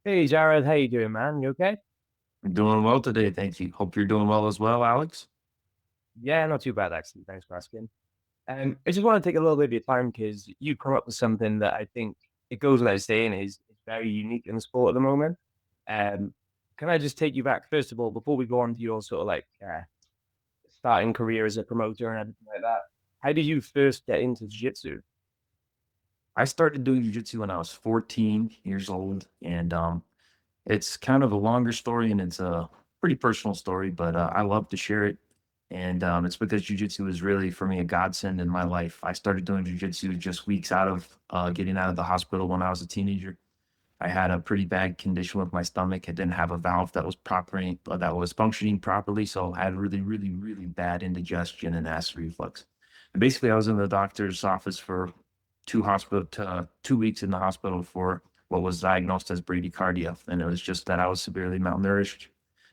Hey Jared, how you doing, man? You okay? I'm doing well today, thank you. Hope you're doing well as well, Alex. Yeah, not too bad actually. Thanks for asking. I just want to take a little bit of your time because you come up with something that I think it goes without saying is very unique in the sport at the moment. Um, can I just take you back first of all before we go on to your sort of like starting career as a promoter and everything like that? How did you first get into jiu-jitsu? I started doing jiu-jitsu when I was 14 years old, and it's kind of a longer story and it's a pretty personal story, but I love to share it. And it's because jiu-jitsu is really for me a godsend in my life. I started doing jiu-jitsu just weeks out of getting out of the hospital when I was a teenager. I had a pretty bad condition with my stomach. I didn't have a valve that was properly that was functioning properly, so I had really, really, really bad indigestion and acid reflux. And basically, I was in the doctor's office for 2 weeks in the hospital for what was diagnosed as bradycardia, and it was just that I was severely malnourished.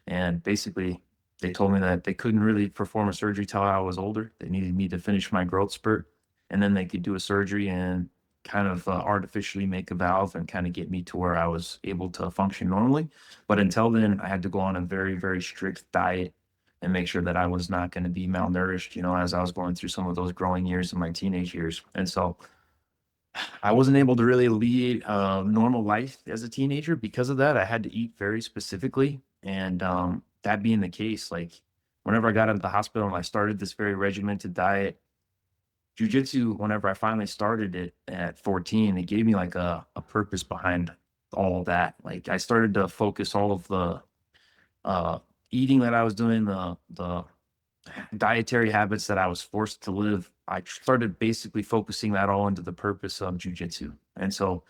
And basically, they told me that they couldn't really perform a surgery till I was older. They needed me to finish my growth spurt, and then they could do a surgery and kind of artificially make a valve and kind of get me to where I was able to function normally. But until then, I had to go on a very, very strict diet and make sure that I was not going to be malnourished, as I was going through some of those growing years in my teenage years. And so I wasn't able to really lead a normal life as a teenager because of that. I had to eat very specifically. And that being the case, like whenever I got out of the hospital and I started this very regimented diet, jujitsu, whenever I finally started it at 14, it gave me like a purpose behind all of that. Like I started to focus all of the uh eating that I was doing, the dietary habits that I was forced to live. I started basically focusing that all into the purpose of jujitsu. And so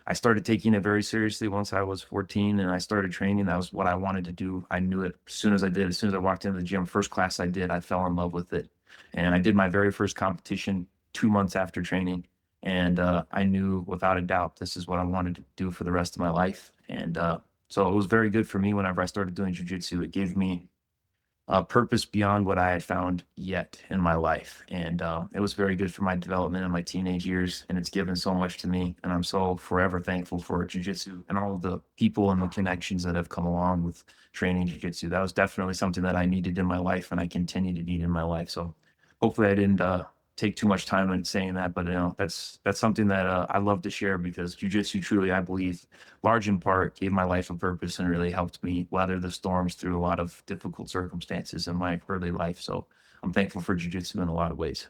I started taking it very seriously once I was 14 and I started training. That was what I wanted to do. I knew it as soon as I did. As soon as I walked into the gym, first class I did, I fell in love with it. And I did my very first competition 2 months after training. And I knew without a doubt this is what I wanted to do for the rest of my life. And so it was very good for me whenever I started doing jujitsu. It gave me purpose beyond what I had found yet in my life. And it was very good for my development in my teenage years. And it's given so much to me. And I'm so forever thankful for jujitsu and all of the people and the connections that have come along with training jujitsu. That was definitely something that I needed in my life and I continue to need in my life. So hopefully I didn't take too much time in saying that, but that's something that I love to share because jujitsu truly, I believe, large in part, gave my life a purpose and really helped me weather the storms through a lot of difficult circumstances in my early life. So I'm thankful for jujitsu in a lot of ways.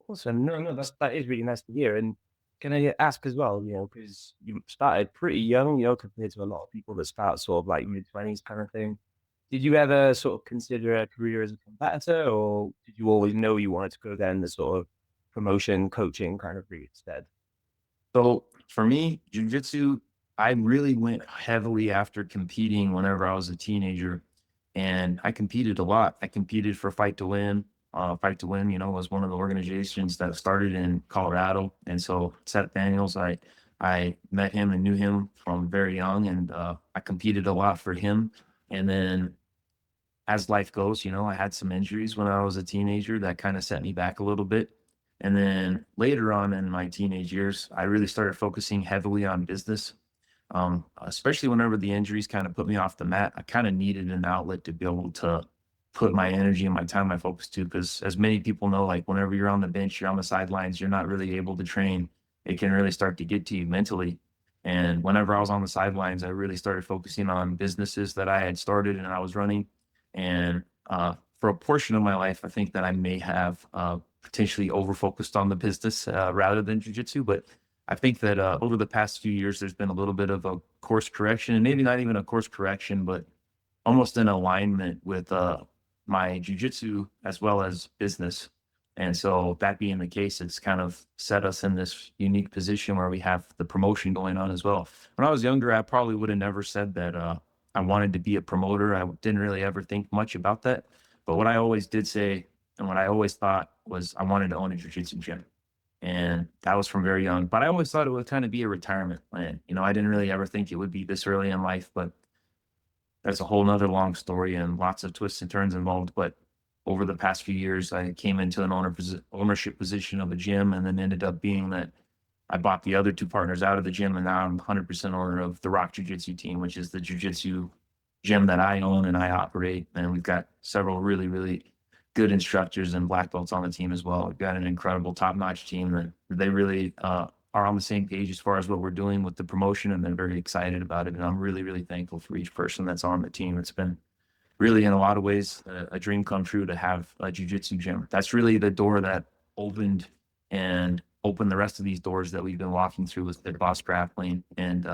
Awesome. No, that is really nice to hear. And can I ask as well, because you started pretty young, compared to a lot of people that start sort of like mid-20s kind of thing. Did you ever sort of consider a career as a competitor, or did you always know you wanted to go down the sort of promotion, coaching kind of route instead? So for me, jujitsu, I really went heavily after competing whenever I was a teenager, and I competed a lot. I competed for Fight to Win. Fight to Win, was one of the organizations that started in Colorado, and so Seth Daniels, I met him and knew him from very young, and I competed a lot for him. And then as life goes, I had some injuries when I was a teenager that kind of set me back a little bit. And then later on in my teenage years, I really started focusing heavily on business. Especially whenever the injuries kind of put me off the mat, I kind of needed an outlet to be able to put my energy and my time, my focus to. Because as many people know, like whenever you're on the bench, you're on the sidelines, you're not really able to train. It can really start to get to you mentally. And whenever I was on the sidelines, I really started focusing on businesses that I had started and I was running. And for a portion of my life, I think that I may have potentially over focused on the business rather than jujitsu. But I think that over the past few years, there's been a little bit of a course correction, and maybe not even a course correction, but almost an alignment with my jujitsu as well as business. And so that being the case, it's kind of set us in this unique position where we have the promotion going on as well. When I was younger, I probably would have never said that I wanted to be a promoter. I didn't really ever think much about that. But what I always did say and what I always thought was I wanted to own a jiu-jitsu gym. And that was from very young. But I always thought it would kind of be a retirement plan. I didn't really ever think it would be this early in life, but that's a whole nother long story and lots of twists and turns involved. But over the past few years, I came into an ownership position of a gym and then ended up being that I bought the other two partners out of the gym, and now I'm 100% owner of the Rock Jiu-Jitsu Team, which is the jiu-jitsu gym that I own and I operate. And we've got several really, really good instructors and black belts on the team as well. We've got an incredible top-notch team that they really are on the same page as far as what we're doing with the promotion, and they're very excited about it. And I'm really, really thankful for each person that's on the team. It's been really, in a lot of ways, a dream come true to have a jiu-jitsu gym. That's really the door that opened the rest of these doors that we've been walking through with Pit Boss Grappling and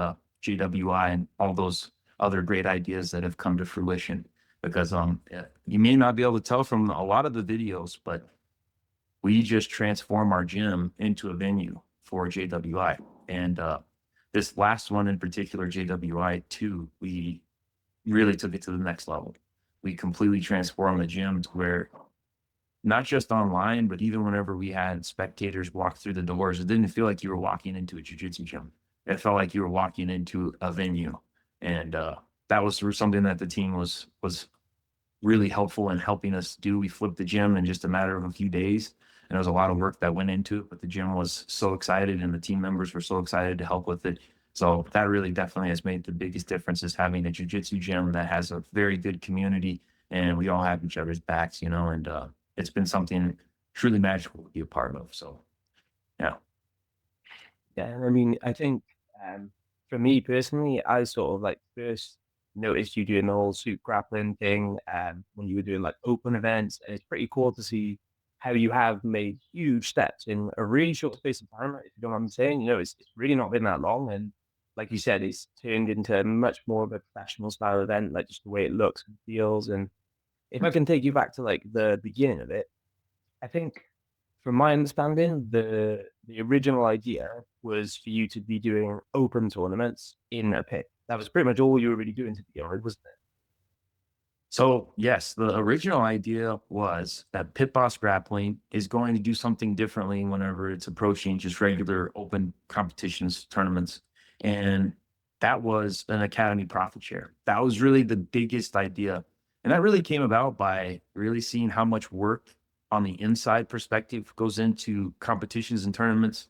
JWI and all those other great ideas that have come to fruition. Because you may not be able to tell from a lot of the videos, but we just transform our gym into a venue for JWI. And this last one in particular, JWI 2, we really took it to the next level. We completely transformed the gym to where not just online, but even whenever we had spectators walk through the doors, it didn't feel like you were walking into a jiu-jitsu gym. It felt like you were walking into a venue. And that was something that the team was really helpful in helping us do. We flipped the gym in just a matter of a few days. And there was a lot of work that went into it, but the gym was so excited and the team members were so excited to help with it. So that really definitely has made the biggest difference, is having a jiu-jitsu gym that has a very good community and we all have each other's backs, and it's been something truly magical to be a part of. So, yeah. Yeah, and I mean, I think for me personally, I sort of like first noticed you doing the whole suit grappling thing when you were doing like open events. And it's pretty cool to see how you have made huge steps in a really short space of time. If you don't mind me saying, it's really not been that long. And like you said, it's turned into much more of a professional style event, like just the way it looks and feels. And if I can take you back to like the beginning of it, I think from my understanding, the original idea was for you to be doing open tournaments in a pit. That was pretty much all you were really doing to begin with, wasn't it? So, yes, the original idea was that Pit Boss Grappling is going to do something differently whenever it's approaching just regular open competitions, tournaments. And that was an academy profit share. That was really the biggest idea. And that really came about by really seeing how much work on the inside perspective goes into competitions and tournaments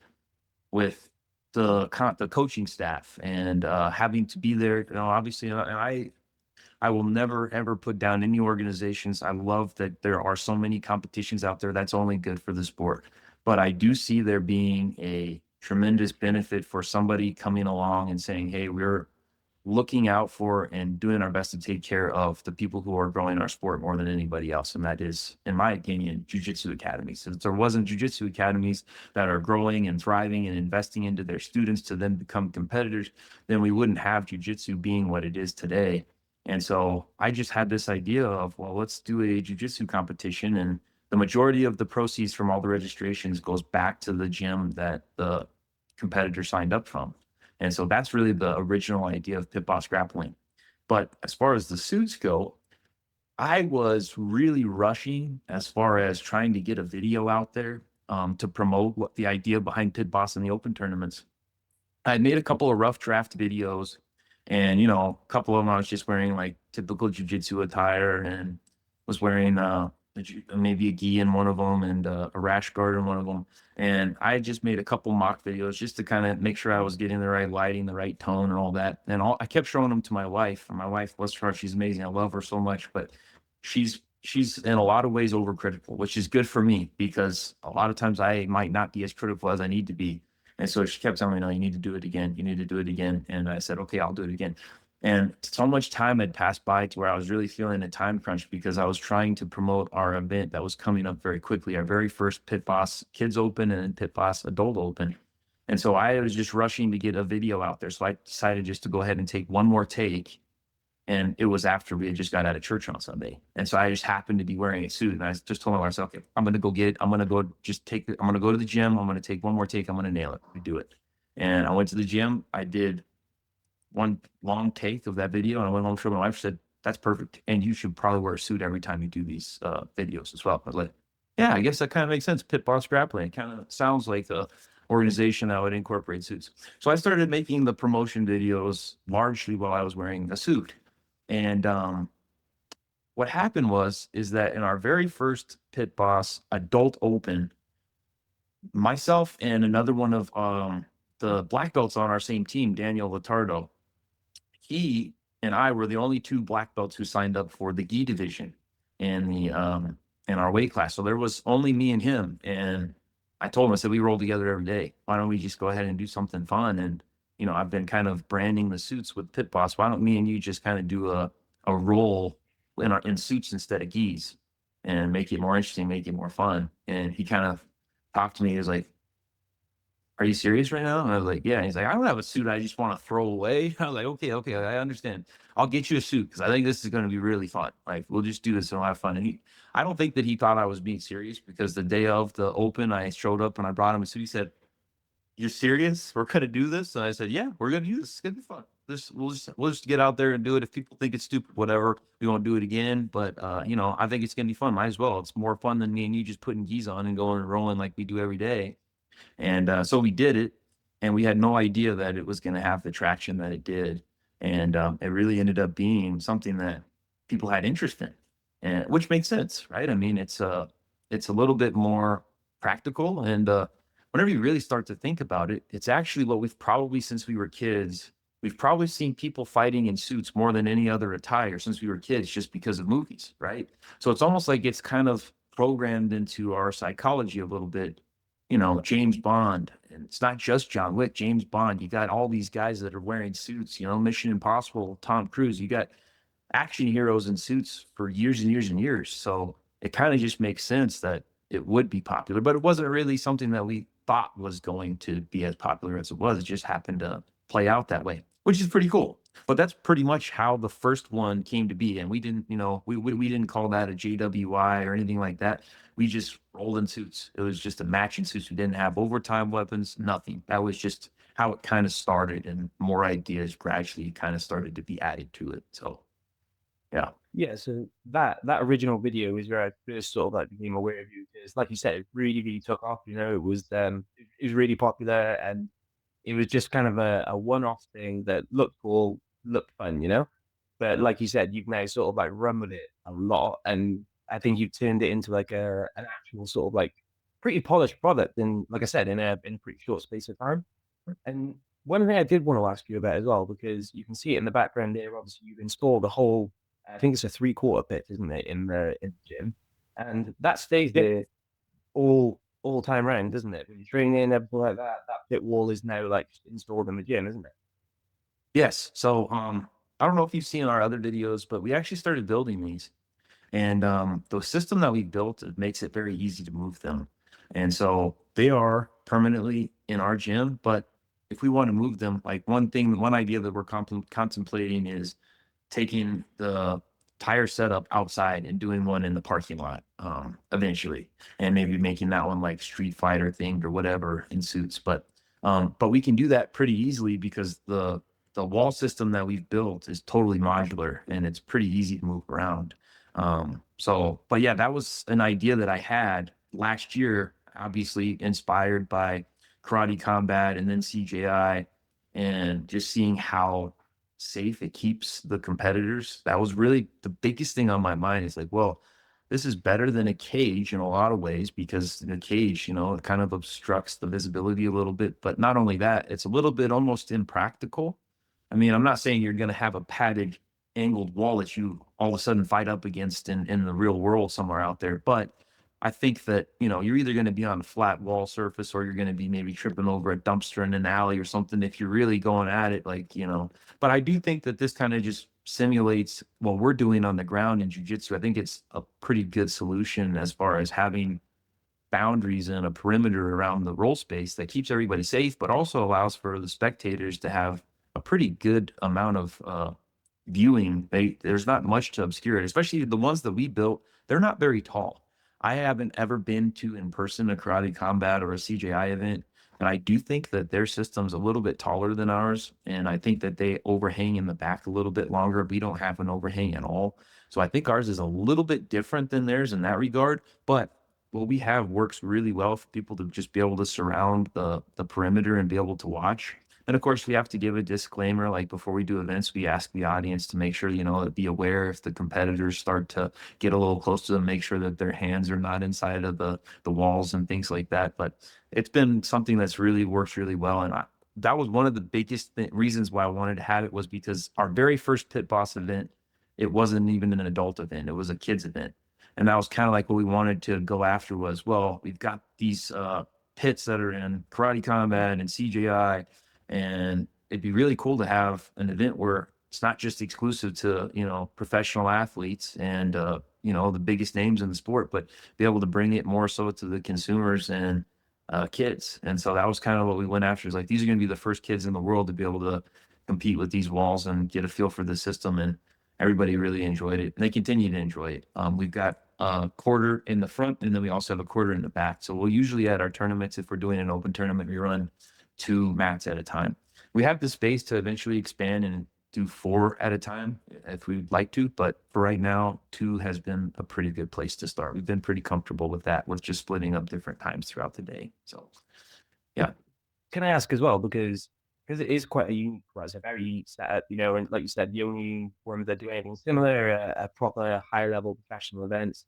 with the coaching staff and having to be there. Obviously, and I will never ever put down any organizations. I love that there are so many competitions out there. That's only good for the sport. But I do see there being a tremendous benefit for somebody coming along and saying, hey, we're looking out for and doing our best to take care of the people who are growing our sport more than anybody else. And that is, in my opinion, jiu-jitsu academies. If there wasn't jiu-jitsu academies that are growing and thriving and investing into their students to then become competitors, then we wouldn't have jiu-jitsu being what it is today. And so I just had this idea of, well, let's do a jiu-jitsu competition. And the majority of the proceeds from all the registrations goes back to the gym that the competitor signed up from. And so that's really the original idea of Pit Boss Grappling. But as far as the suits go, I was really rushing as far as trying to get a video out there to promote what the idea behind Pit Boss in the open tournaments. I made a couple of rough draft videos, and a couple of them I was just wearing like typical jiu-jitsu attire and was wearing maybe a gi in one of them and a rash guard in one of them. And I just made a couple mock videos just to kind of make sure I was getting the right lighting, the right tone, and all that. And I kept showing them to my wife. And my wife, bless her heart, she's amazing. I love her so much, but she's in a lot of ways overcritical, which is good for me because a lot of times I might not be as critical as I need to be. And so she kept telling me, no, you need to do it again. You need to do it again. And I said, okay, I'll do it again. And so much time had passed by to where I was really feeling a time crunch because I was trying to promote our event that was coming up very quickly, our very first Pit Boss Kids Open and then Pit Boss Adult Open. And so I was just rushing to get a video out there. So I decided just to go ahead and take one more take. And it was after we had just got out of church on Sunday. And so I just happened to be wearing a suit. And I just told myself, okay, I'm going to go I'm going to go to the gym. I'm going to take one more take. I'm going to nail it. We do it. And I went to the gym. I did one long take of that video. And I went home to my wife, said, that's perfect. And you should probably wear a suit every time you do these videos as well. I was like, yeah, I guess that kind of makes sense. Pit Boss Grappling. It kind of sounds like a organization that would incorporate suits. So I started making the promotion videos largely while I was wearing a suit. And what happened is that in our very first Pit Boss Adult Open, myself and another one of the black belts on our same team, Daniel Latardo, he and I were the only two black belts who signed up for the gi division in the in our weight class. So there was only me and him. And I told him, I said, we roll together every day. Why don't we just go ahead and do something fun? And I've been kind of branding the suits with Pit Boss. Why don't me and you just kind of do a roll in suits instead of gis and make it more interesting, make it more fun? And he kind of talked to me. He was like, are you serious right now? And I was like, yeah. And he's like, I don't have a suit I just want to throw away. I was like, okay, I understand. I'll get you a suit because I think this is going to be really fun. Like, we'll just do this and we'll have fun. And I don't think that he thought I was being serious, because the day of the open, I showed up and I brought him a suit. He said, you're serious? We're going to do this? And I said, yeah, we're going to do this. It's going to be fun. We'll just get out there and do it. If people think it's stupid, whatever, we won't do it again. But, I think it's going to be fun. Might as well. It's more fun than me and you just putting gis on and going and rolling like we do every day. And so we did it, and we had no idea that it was going to have the traction that it did. And it really ended up being something that people had interest in, and which makes sense, right? I mean, it's a little bit more practical. And whenever you really start to think about it, it's actually what we've probably, since we were kids, we've probably seen people fighting in suits more than any other attire since we were kids, just because of movies, right? So it's almost like it's kind of programmed into our psychology a little bit. James Bond, and it's not just John Wick, James Bond. You got all these guys that are wearing suits, Mission Impossible, Tom Cruise. You got action heroes in suits for years and years and years. So it kind of just makes sense that it would be popular, but it wasn't really something that we thought was going to be as popular as it was. It just happened to play out that way, which is pretty cool. But that's pretty much how the first one came to be. And we didn't, we didn't call that a JWI or anything like that. We just rolled in suits. It was just a matching suits. We didn't have overtime weapons, nothing. That was just how it kind of started, and more ideas gradually kind of started to be added to it. So, yeah. Yeah, so that original video is where I first sort of like became aware of you, because like you said, it really, really took off. It was really popular, and it was just kind of a one-off thing that looked cool, looked fun. But like you said, you've now sort of like run with it a lot, and I think you've turned it into like an actual sort of like pretty polished product, and like I said, in a pretty short space of time. And one thing I did want to ask you about as well, because you can see it in the background there. Obviously, you've installed a whole, I think it's a 3/4 pit, isn't it, in the gym, and that stays there all time round, doesn't it? When you're training, everything like that, that pit wall is now like installed in the gym, isn't it? Yes. So, I don't know if you've seen our other videos, but we actually started building these. And the system that we built, it makes it very easy to move them. And so they are permanently in our gym. But if we want to move them, like one idea that we're contemplating is taking the tire setup outside and doing one in the parking lot eventually, and maybe making that one like Street Fighter themed or whatever in suits. But we can do that pretty easily, because the wall system that we've built is totally modular, and it's pretty easy to move around. But yeah, that was an idea that I had last year, obviously inspired by karate combat and then CJI, and just seeing how safe it keeps the competitors. That was really the biggest thing on my mind. Is like, well, this is better than a cage in a lot of ways, because in a cage, it kind of obstructs the visibility a little bit. But not only that, it's a little bit almost impractical. I mean, I'm not saying you're going to have a padded angled wall that you all of a sudden fight up against in the real world somewhere out there. But I think that, you're either going to be on a flat wall surface, or you're going to be maybe tripping over a dumpster in an alley or something if you're really going at it, but I do think that this kind of just simulates what we're doing on the ground in jiu-jitsu. I think it's a pretty good solution as far as having boundaries and a perimeter around the roll space that keeps everybody safe, but also allows for the spectators to have a pretty good amount of viewing. There's not much to obscure it, especially the ones that we built. They're not very tall. I haven't ever been to in person a karate combat or a CJI event, and I do think that their system's a little bit taller than ours, and I think that they overhang in the back a little bit longer. We don't have an overhang at all, so I think ours is a little bit different than theirs in that regard. But what we have works really well for people to just be able to surround the perimeter and be able to watch. And of course, we have to give a disclaimer, like before we do events, we ask the audience to make sure, to be aware if the competitors start to get a little close to them, make sure that their hands are not inside of the walls and things like that. But it's been something that's really works really well. And that was one of the biggest reasons why I wanted to have it, was because our very first Pit Boss event, it wasn't even an adult event. It was a kids event. And that was kind of like what we wanted to go after was, well, we've got these pits that are in karate combat and CJI, and it'd be really cool to have an event where it's not just exclusive to, professional athletes and, the biggest names in the sport, but be able to bring it more so to the consumers and kids. And so that was kind of what we went after, is like, these are going to be the first kids in the world to be able to compete with these walls and get a feel for the system. And everybody really enjoyed it. And they continue to enjoy it. We've got a quarter in the front, and then we also have a quarter in the back. So we'll usually, at our tournaments, if we're doing an open tournament, we run 2 mats at a time. We have the space to eventually expand and do 4 at a time if we'd like to, but for right now, 2 has been a pretty good place to start. We've been pretty comfortable with that, with just splitting up different times throughout the day. So yeah. Can I ask as well, because it is quite a unique, well, it's a very unique setup, and like you said, the only one that do anything similar, a proper high level professional events.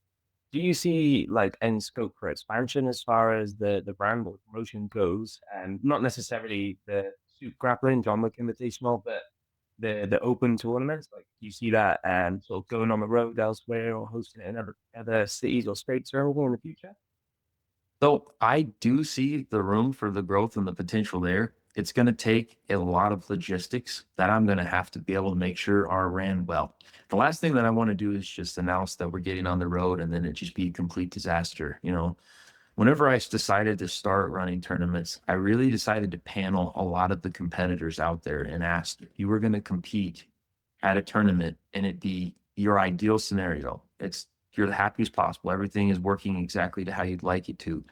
Do you see like any scope for expansion as far as the brand or promotion goes, and not necessarily the suit grappling, John Wick Invitational, but the open tournaments? Like, do you see that sort of going on the road elsewhere or hosting it in other cities or states or in the future? So I do see the room for the growth and the potential there. It's going to take a lot of logistics that I'm going to have to be able to make sure are ran well. The last thing that I want to do is just announce that we're getting on the road and then it just be a complete disaster. Whenever I decided to start running tournaments, I really decided to panel a lot of the competitors out there and ask, if you were going to compete at a tournament and it be your ideal scenario, you're the happiest possible, everything is working exactly to how you'd like it to.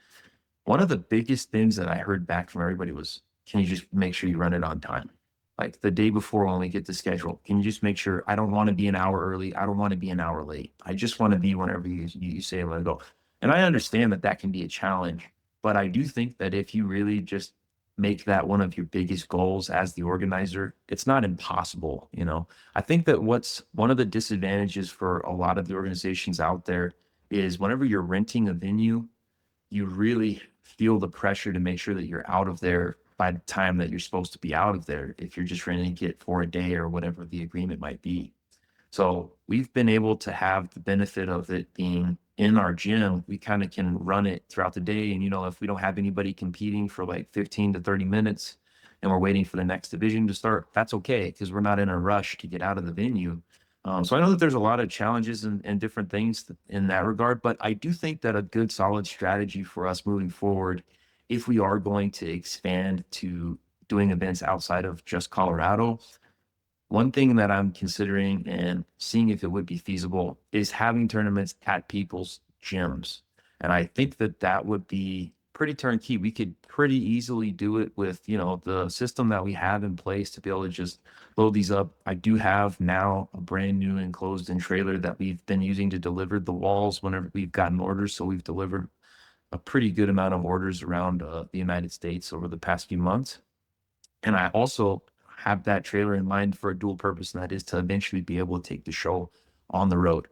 One of the biggest things that I heard back from everybody was, can you just make sure you run it on time? Like the day before when we get the schedule, can you just make sure, I don't want to be an hour early. I don't want to be an hour late. I just want to be whenever you say I'm going to go. And I understand that that can be a challenge, but I do think that if you really just make that one of your biggest goals as the organizer, it's not impossible. I think that what's one of the disadvantages for a lot of the organizations out there is whenever you're renting a venue, you really feel the pressure to make sure that you're out of there by the time that you're supposed to be out of there, if you're just renting it for a day or whatever the agreement might be. So we've been able to have the benefit of it being in our gym. We kind of can run it throughout the day. And, if we don't have anybody competing for like 15 to 30 minutes and we're waiting for the next division to start, that's okay, because we're not in a rush to get out of the venue. So I know that there's a lot of challenges and different things in that regard, but I do think that a good solid strategy for us moving forward, if we are going to expand to doing events outside of just Colorado, one thing that I'm considering and seeing if it would be feasible is having tournaments at people's gyms. And I think that that would be pretty turnkey. We could pretty easily do it with, the system that we have in place to be able to just load these up. I do have now a brand new enclosed in trailer that we've been using to deliver the walls whenever we've gotten orders. So we've delivered a pretty good amount of orders around the United States over the past few months. And I also have that trailer in mind for a dual purpose, and that is to eventually be able to take the show on the road.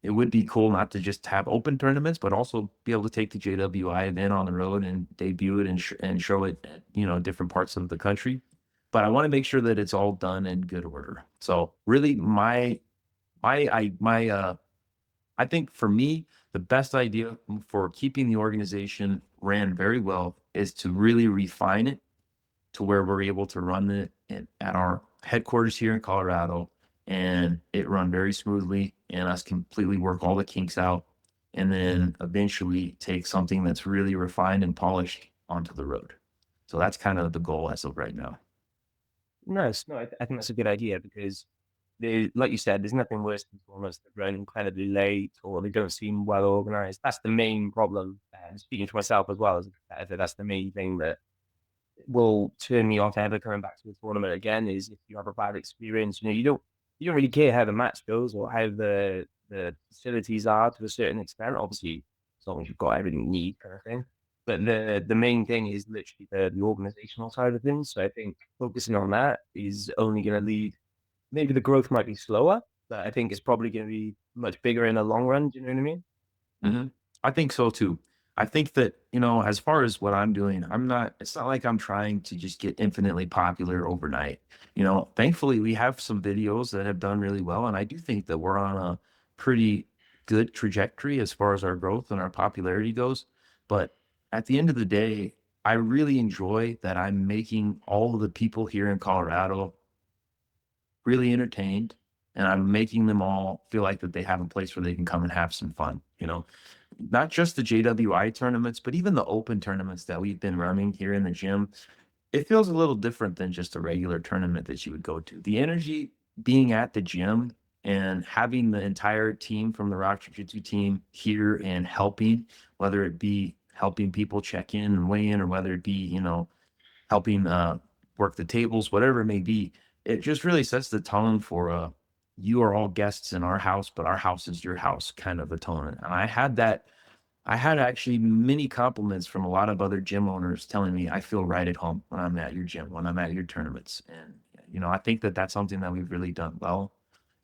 It would be cool not to just have open tournaments, but also be able to take the JWI event on the road and debut it and show it at, different parts of the country. But I want to make sure that it's all done in good order. So really I think for me, the best idea for keeping the organization ran very well is to really refine it to where we're able to run it at our headquarters here in Colorado and it run very smoothly and us completely work all the kinks out and then eventually take something that's really refined and polished onto the road. So that's kind of the goal as of right now. Nice. No, I think that's a good idea, because like you said, there's nothing worse than tournaments that run incredibly late or they don't seem well organized. That's the main problem. Speaking to myself as well as a competitor, that's the main thing that will turn me off ever coming back to the tournament again. Is if you have a bad experience, you don't really care how the match goes or how the facilities are to a certain extent. Obviously, as long as you've got everything you need, kind of thing. But the main thing is literally the organizational side of things. So I think focusing on that is only going to lead. Maybe the growth might be slower, but I think it's probably going to be much bigger in the long run. Do you know what I mean? I think so too. I think that, as far as what I'm doing, it's not like I'm trying to just get infinitely popular overnight. Thankfully we have some videos that have done really well. And I do think that we're on a pretty good trajectory as far as our growth and our popularity goes. But at the end of the day, I really enjoy that I'm making all of the people here in Colorado really entertained, and I'm making them all feel like that they have a place where they can come and have some fun, not just the JWI tournaments, but even the open tournaments that we've been running here in the gym. It feels a little different than just a regular tournament that you would go to. The energy being at the gym and having the entire team from the Rock Jiu-Jitsu team here and helping, whether it be helping people check in and weigh in, or whether it be, helping work the tables, whatever it may be, it just really sets the tone for you are all guests in our house, but our house is your house kind of a tone. And I had actually many compliments from a lot of other gym owners telling me I feel right at home when I'm at your gym, when I'm at your tournaments. And, I think that that's something that we've really done well.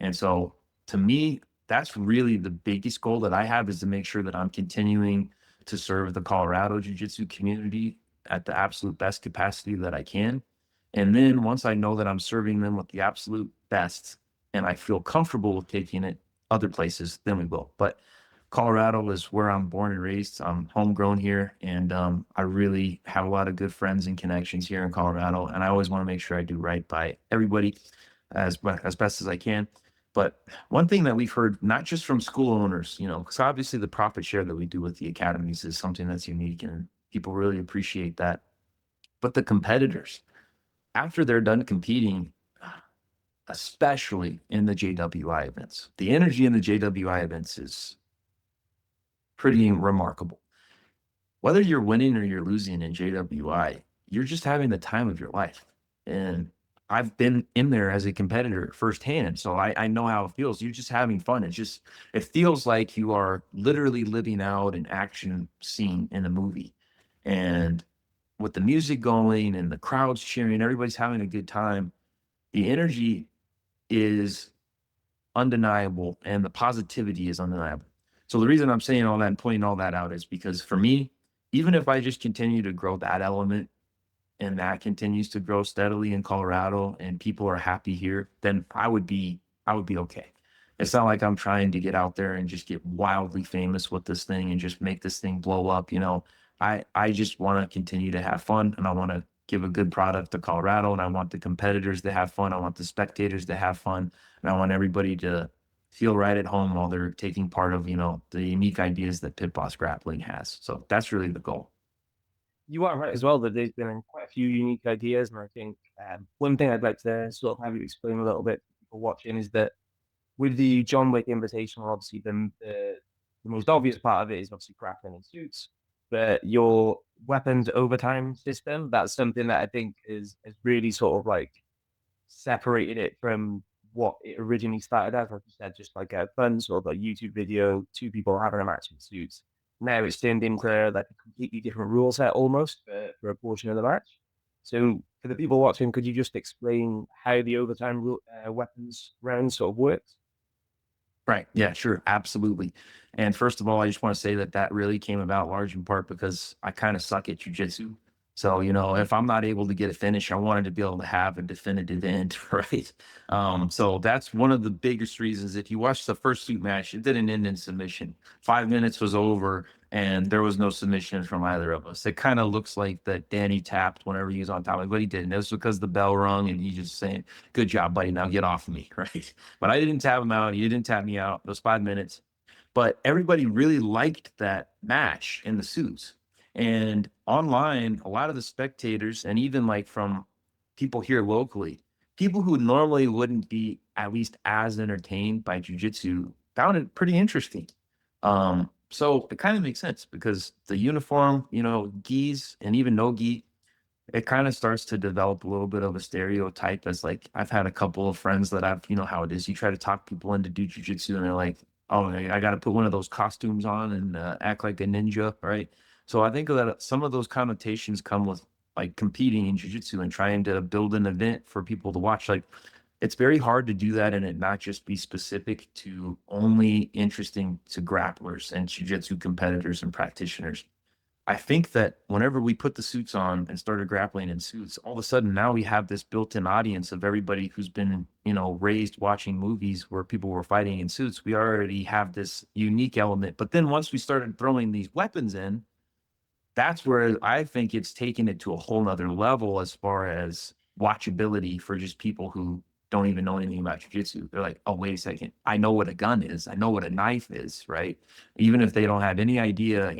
And so to me, that's really the biggest goal that I have, is to make sure that I'm continuing to serve the Colorado Jiu-Jitsu community at the absolute best capacity that I can. And then once I know that I'm serving them with the absolute best and I feel comfortable with taking it other places, then we will. But Colorado is where I'm born and raised. I'm homegrown here, and I really have a lot of good friends and connections here in Colorado. And I always want to make sure I do right by everybody as best as I can. But one thing that we've heard, not just from school owners, because obviously the profit share that we do with the academies is something that's unique, and people really appreciate that. But the competitors, after they're done competing, especially in the JWI events, the energy in the JWI events is pretty remarkable. Whether you're winning or you're losing in JWI, you're just having the time of your life. And I've been in there as a competitor firsthand, so I know how it feels. You're just having fun. It feels like you are literally living out an action scene in a movie. And with the music going and the crowds cheering, everybody's having a good time. The energy is undeniable and the positivity is undeniable. So the reason I'm saying all that and pointing all that out is because for me, even if I just continue to grow that element and that continues to grow steadily in Colorado and people are happy here, then I would be okay. It's not like I'm trying to get out there and just get wildly famous with this thing and just make this thing blow up. I just want to continue to have fun, and I want to give a good product to Colorado, and I want the competitors to have fun. I want the spectators to have fun, and I want everybody to feel right at home while they're taking part of, the unique ideas that Pit Boss Grappling has. So that's really the goal. You are right as well that there's been quite a few unique ideas, and I think one thing I'd like to sort of have you explain a little bit to people watching is that with the John Wick Invitational, obviously the most obvious part of it is obviously grappling and suits, but your weapons overtime system, that's something that I think is really sort of like separated it from what it originally started as. Like you said, just like a fun sort of like YouTube video, two people having a match in suits. Now it's turned into like a completely different rule set almost for a portion of the match. So for the people watching, could you just explain how the overtime weapons round sort of works? Right. Yeah, sure. Absolutely. And first of all, I just want to say that that really came about large in part because I kind of suck at jujitsu. So, if I'm not able to get a finish, I wanted to be able to have a definitive end, right? So that's one of the biggest reasons. If you watch the first suit match, it didn't end in submission. 5 minutes was over and there was no submission from either of us. It kind of looks like that Danny tapped whenever he was on top, but he didn't. It was because the bell rung and he just saying, "Good job, buddy. Now get off of me," right? But I didn't tap him out. He didn't tap me out. Those 5 minutes. But everybody really liked that match in the suits. And online, a lot of the spectators, and even like from people here locally, people who normally wouldn't be at least as entertained by jujitsu found it pretty interesting. So it kind of makes sense because the uniform, gis and even no gi, it kind of starts to develop a little bit of a stereotype. As like I've had a couple of friends that I've, how it is. You try to talk people into do jujitsu and they're like, "Oh, I got to put one of those costumes on and act like a ninja," right? So I think that some of those connotations come with like competing in jujitsu and trying to build an event for people to watch. Like it's very hard to do that and it not just be specific to only interesting to grapplers and jujitsu competitors and practitioners. I think that whenever we put the suits on and started grappling in suits, all of a sudden now we have this built-in audience of everybody who's been, raised watching movies where people were fighting in suits. We already have this unique element. But then once we started throwing these weapons in, that's where I think it's taken it to a whole nother level as far as watchability for just people who don't even know anything about jujitsu. They're like, oh, wait a second. I know what a gun is. I know what a knife is, right? Even if they don't have any idea,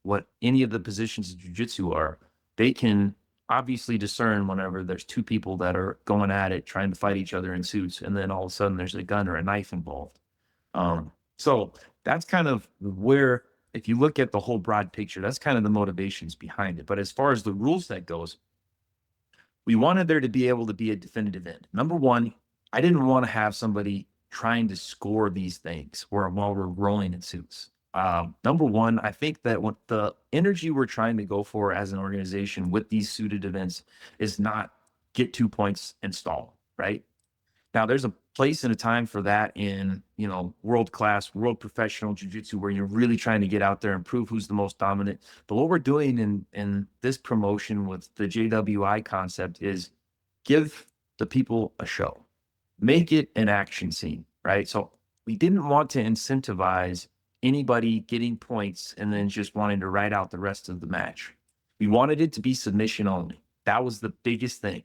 what any of the positions of jujitsu are, they can obviously discern whenever there's two people that are going at it, trying to fight each other in suits, and then all of a sudden there's a gun or a knife involved. So that's kind of where, if you look at the whole broad picture, that's kind of the motivations behind it. But as far as the rule set goes, we wanted there to be able to be a definitive end. Number one, I didn't want to have somebody trying to score these things while we're rolling in suits. Number one, I think that what the energy we're trying to go for as an organization with these suited events is not get 2 points and stall, right? Now, there's a place and a time for that in, world class, world professional jiu-jitsu, where you're really trying to get out there and prove who's the most dominant. But what we're doing in this promotion with the JWI concept is give the people a show, make it an action scene, right? So we didn't want to incentivize anybody getting points and then just wanting to ride out the rest of the match. We wanted it to be submission only. That was the biggest thing.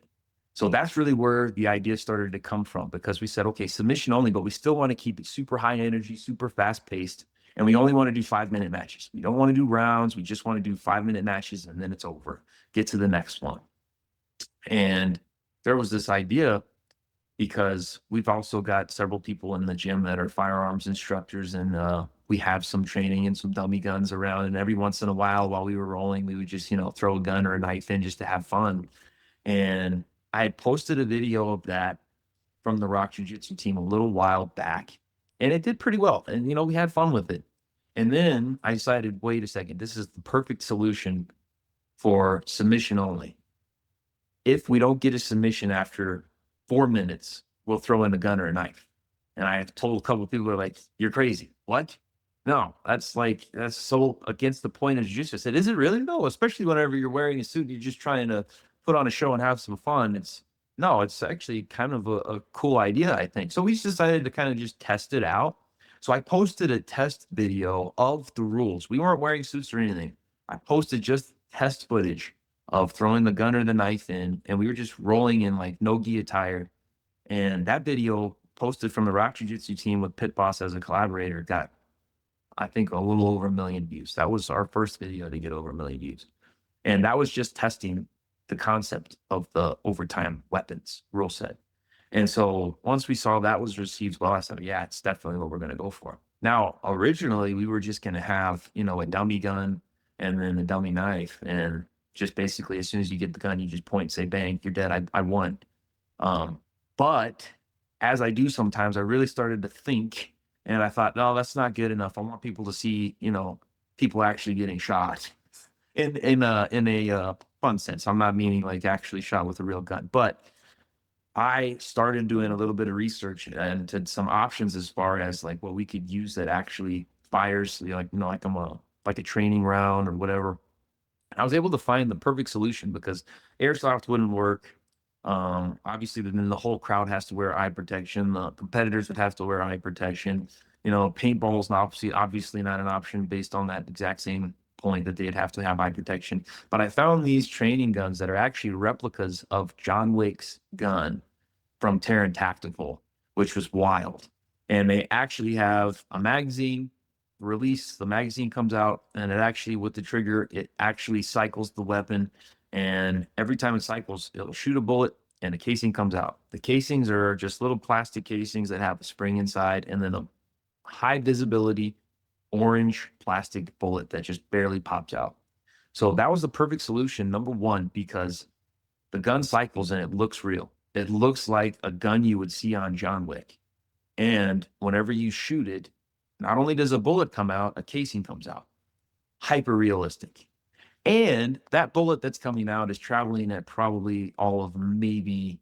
So that's really where the idea started to come from, because we said, okay, submission only, but we still want to keep it super high energy, super fast paced. And we only want to do 5-minute matches. We don't want to do rounds. We just want to do 5-minute matches and then it's over. Get to the next one. And there was this idea, because we've also got several people in the gym that are firearms instructors, and we have some training and some dummy guns around. And every once in a while we were rolling, we would just, throw a gun or a knife in just to have fun. And I had posted a video of that from the Rock Jiu-Jitsu Team a little while back, and it did pretty well. And, we had fun with it. And then I decided, wait a second, this is the perfect solution for submission only. If we don't get a submission after 4 minutes, we'll throw in a gun or a knife. And I told a couple of people, who are like, you're crazy. What? No, that's so against the point of jiu-jitsu. I said, is it really? No, especially whenever you're wearing a suit and you're just trying to put on a show and have some fun. It's actually kind of a cool idea, I think. So we decided to kind of just test it out. So I posted a test video of the rules. We weren't wearing suits or anything. I posted just test footage of throwing the gun or the knife in, and we were just rolling in like no gi attire. And that video, posted from the Rock Jiu-Jitsu Team with Pit Boss as a collaborator, got, I think, a little over 1 million views. That was our first video to get over 1 million views. And that was just testing the concept of the overtime weapons rule set. And so once we saw that was received well, I said, yeah, it's definitely what we're going to go for. Now, originally, we were just going to have, a dummy gun and then a dummy knife. And just basically, as soon as you get the gun, you just point and say, bang, you're dead. I won. But as I do sometimes, I really started to think, and I thought, no, that's not good enough. I want people to see, people actually getting shot in a fun sense. I'm not meaning like actually shot with a real gun, but I started doing a little bit of research and to some options as far as like what we could use that actually fires, like a training round or whatever. And I was able to find the perfect solution, because airsoft wouldn't work. Obviously, then the whole crowd has to wear eye protection. The competitors would have to wear eye protection. Paintball is obviously not an option based on that exact same point that they'd have to have eye protection. But I found these training guns that are actually replicas of John Wick's gun from Terran Tactical, which was wild. And they actually have a magazine release. The magazine comes out, and it actually, with the trigger, it actually cycles the weapon. And every time it cycles, it'll shoot a bullet and a casing comes out. The casings are just little plastic casings that have a spring inside, and then a high visibility orange plastic bullet that just barely pops out. So that was the perfect solution, number one, because the gun cycles and it looks real. It looks like a gun you would see on John Wick. And whenever you shoot it, not only does a bullet come out, a casing comes out. Hyper realistic. And that bullet that's coming out is traveling at probably all of maybe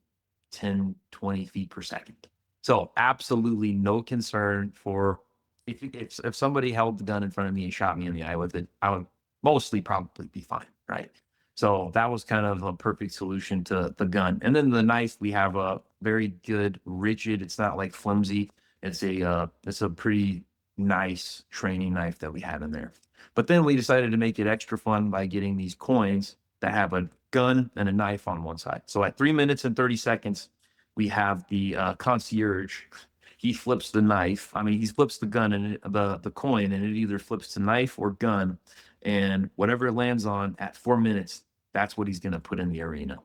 10, 20 feet per second. So absolutely no concern for if somebody held the gun in front of me and shot me in the eye with it, I would mostly probably be fine, right? So that was kind of a perfect solution to the gun. And then the knife, we have a very good rigid. It's not like flimsy. It's a pretty nice training knife that we had in there. But then we decided to make it extra fun by getting these coins that have a gun and a knife on one side. So at 3 minutes and 30 seconds, we have the concierge. He flips the knife. I mean, he flips the gun and the coin, and it either flips to knife or gun. And whatever it lands on at 4 minutes, that's what he's going to put in the arena.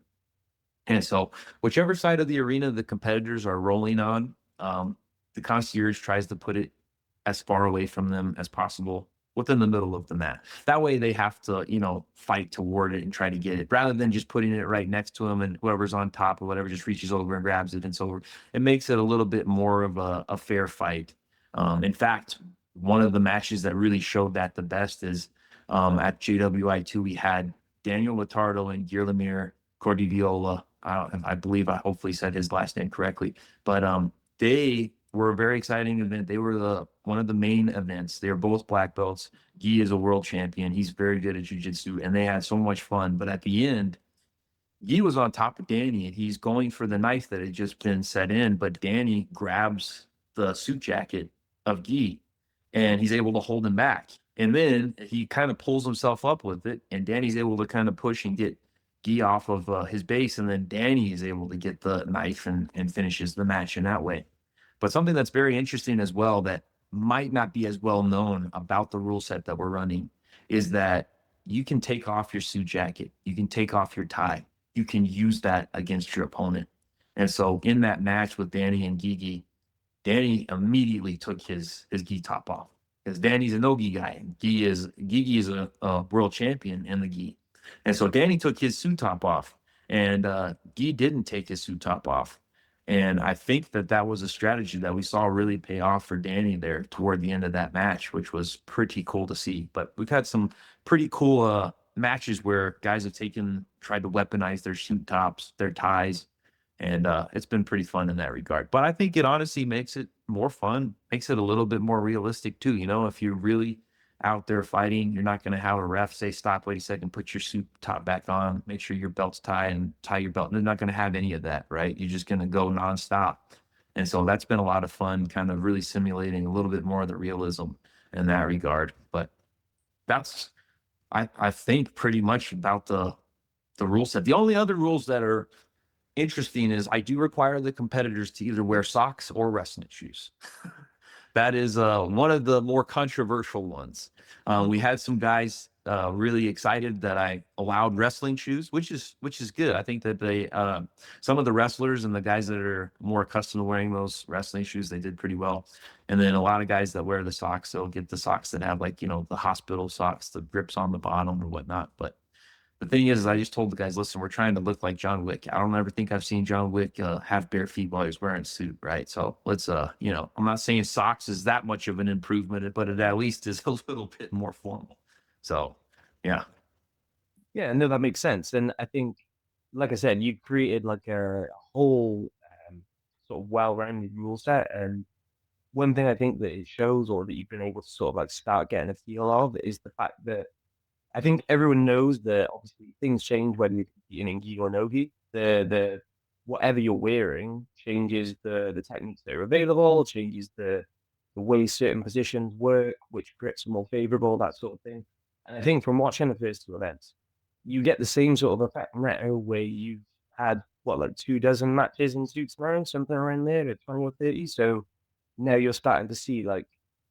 And so, whichever side of the arena the competitors are rolling on, the concierge tries to put it as far away from them as possible within the middle of the mat. That way, they have to, fight toward it and try to get it rather than just putting it right next to them and whoever's on top or whatever just reaches over and grabs it. And so, it makes it a little bit more of a fair fight. In fact, one of the matches that really showed that the best is at JWI2, we had Daniel Latardo and Guillermo Cordiviola. I believe I hopefully said his last name correctly, but they were a very exciting event. They were one of the main events. They are both black belts. Guy is a world champion. He's very good at jiu-jitsu, and they had so much fun. But at the end, Guy was on top of Danny, and he's going for the knife that had just been set in, but Danny grabs the suit jacket of Guy, and he's able to hold him back. And then he kind of pulls himself up with it, and Danny's able to kind of push and get Guy off of his base, and then Danny is able to get the knife and finishes the match in that way. But something that's very interesting as well that might not be as well known about the rule set that we're running is that you can take off your suit jacket, you can take off your tie, you can use that against your opponent. And so in that match with Danny and Gigi, Danny immediately took his gi top off because Danny's a no-gi guy. Gigi is a world champion in the gi. And so Danny took his suit top off, and Guy didn't take his suit top off. And I think that was a strategy that we saw really pay off for Danny there toward the end of that match, which was pretty cool to see. But we've had some pretty cool matches where guys have tried to weaponize their suit tops, their ties, and it's been pretty fun in that regard. But I think it honestly makes it more fun, makes it a little bit more realistic too. If you're really out there fighting, you're not going to have a ref say, stop, wait a second, put your suit top back on, make sure your belt's tied and tie your belt. They're not going to have any of that, right? You're just going to go nonstop. And so that's been a lot of fun, kind of really simulating a little bit more of the realism in that regard. But that's, I think, pretty much about the rule set. The only other rules that are interesting is I do require the competitors to either wear socks or wrestling shoes. That is one of the more controversial ones. We had some guys really excited that I allowed wrestling shoes, which is good. I think that they some of the wrestlers and the guys that are more accustomed to wearing those wrestling shoes, they did pretty well. And then a lot of guys that wear the socks, they'll get the socks that have the hospital socks, the grips on the bottom or whatnot. But the thing is, I just told the guys, listen, we're trying to look like John Wick. I don't ever think I've seen John Wick have bare feet while he's wearing a suit, right? So let's, I'm not saying socks is that much of an improvement, but it at least is a little bit more formal. So, yeah. Yeah, no, that makes sense. And I think, like I said, you created like a whole sort of well-rounded rule set. And one thing I think that it shows, or that you've been able to sort of like start getting a feel of, is the fact that I think everyone knows that obviously things change whether you're competing in gi or no gi. The whatever you're wearing changes the techniques that are available, changes the way certain positions work, which grips are more favorable, that sort of thing. And I think from watching the first two events, you get the same sort of effect in retro where you've had like 24 matches in suits around, something around there at 20 or 30. So now you're starting to see like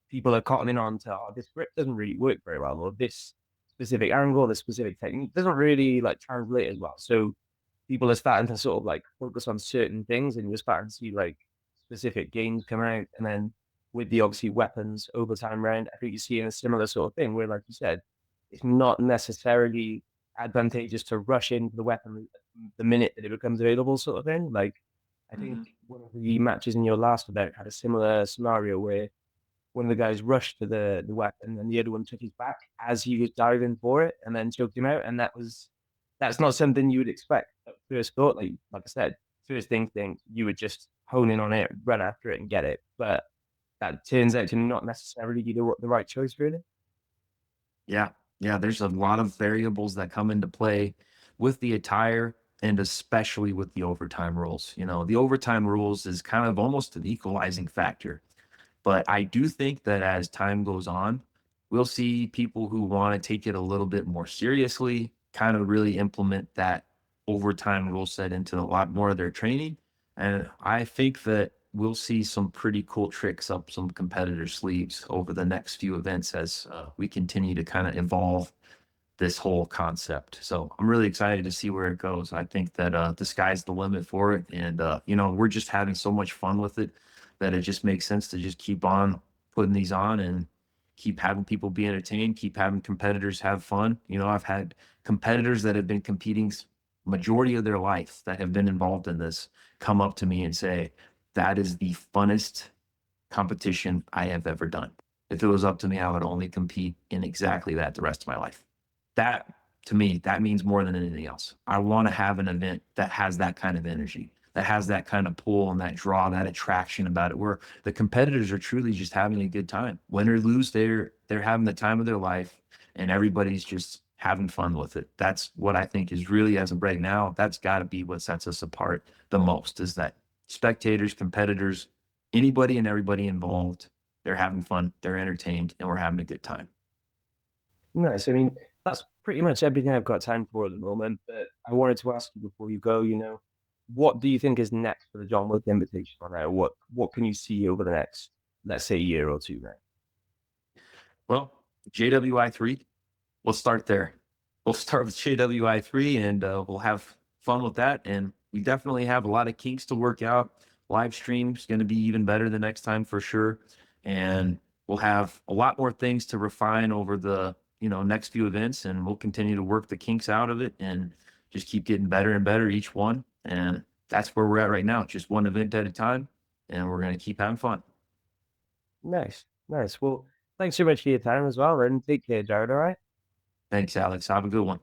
people are cottoning on to, oh, this grip doesn't really work very well, or this specific angle, this specific technique doesn't really like translate as well. So people are starting to sort of like focus on certain things, and you're starting to see like specific games come out. And then with the obviously weapons overtime round, I think you're seeing a similar sort of thing where, like you said, it's not necessarily advantageous to rush into the weapon the minute that it becomes available, sort of thing. Like I think one of the matches in your last event had a similar scenario where one of the guys rushed to the weapon and the other one took his back as he was diving for it and then choked him out. And that's not something you would expect at first thought. Like I said, first thing you would just hone in on it, run after it and get it. But that turns out to not necessarily be the right choice, really. Yeah. Yeah, there's a lot of variables that come into play with the attire and especially with the overtime rules. You know, the overtime rules is kind of almost an equalizing factor. But I do think that as time goes on, we'll see people who want to take it a little bit more seriously, kind of really implement that overtime rule set into a lot more of their training. And I think that we'll see some pretty cool tricks up some competitors' sleeves over the next few events as we continue to kind of evolve this whole concept. So I'm really excited to see where it goes. I think that the sky's the limit for it. And, you know, we're just having so much fun with it that it just makes sense to just keep on putting these on and keep having people be entertained, keep having competitors have fun. You know, I've had competitors that have been competing majority of their life that have been involved in this come up to me and say, that is the funnest competition I have ever done. If it was up to me, I would only compete in exactly that the rest of my life. That to me, that means more than anything else. I want to have an event that has that kind of energy, that has that kind of pull and that draw, that attraction about it, where the competitors are truly just having a good time. Win or lose, they're having the time of their life, and everybody's just having fun with it. That's what I think is really, as of right now, that's got to be what sets us apart the most. Is that spectators, competitors, anybody and everybody involved, they're having fun, they're entertained, and we're having a good time. Nice. I mean, that's pretty much everything I've got time for at the moment. But I wanted to ask you before you go, what do you think is next for the John Wick Invitational now? What can you see over the next, let's say, year or two now? Well, JWI3, we'll start there. We'll start with JWI3 and we'll have fun with that. And we definitely have a lot of kinks to work out. Live stream's going to be even better the next time for sure. And we'll have a lot more things to refine over the, next few events, and we'll continue to work the kinks out of it and just keep getting better and better each one. And that's where we're at right now, just one event at a time. And we're going to keep having fun. Nice. Nice. Well, thanks so much for your time as well, and take care, Jared. All right. Thanks, Alex. Have a good one.